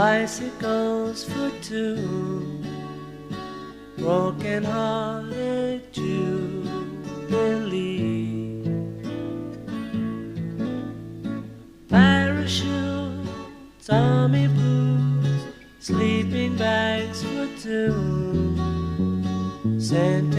bicycles for two, broken-hearted Jubilee. Parachutes, army blues, sleeping bags for two, sent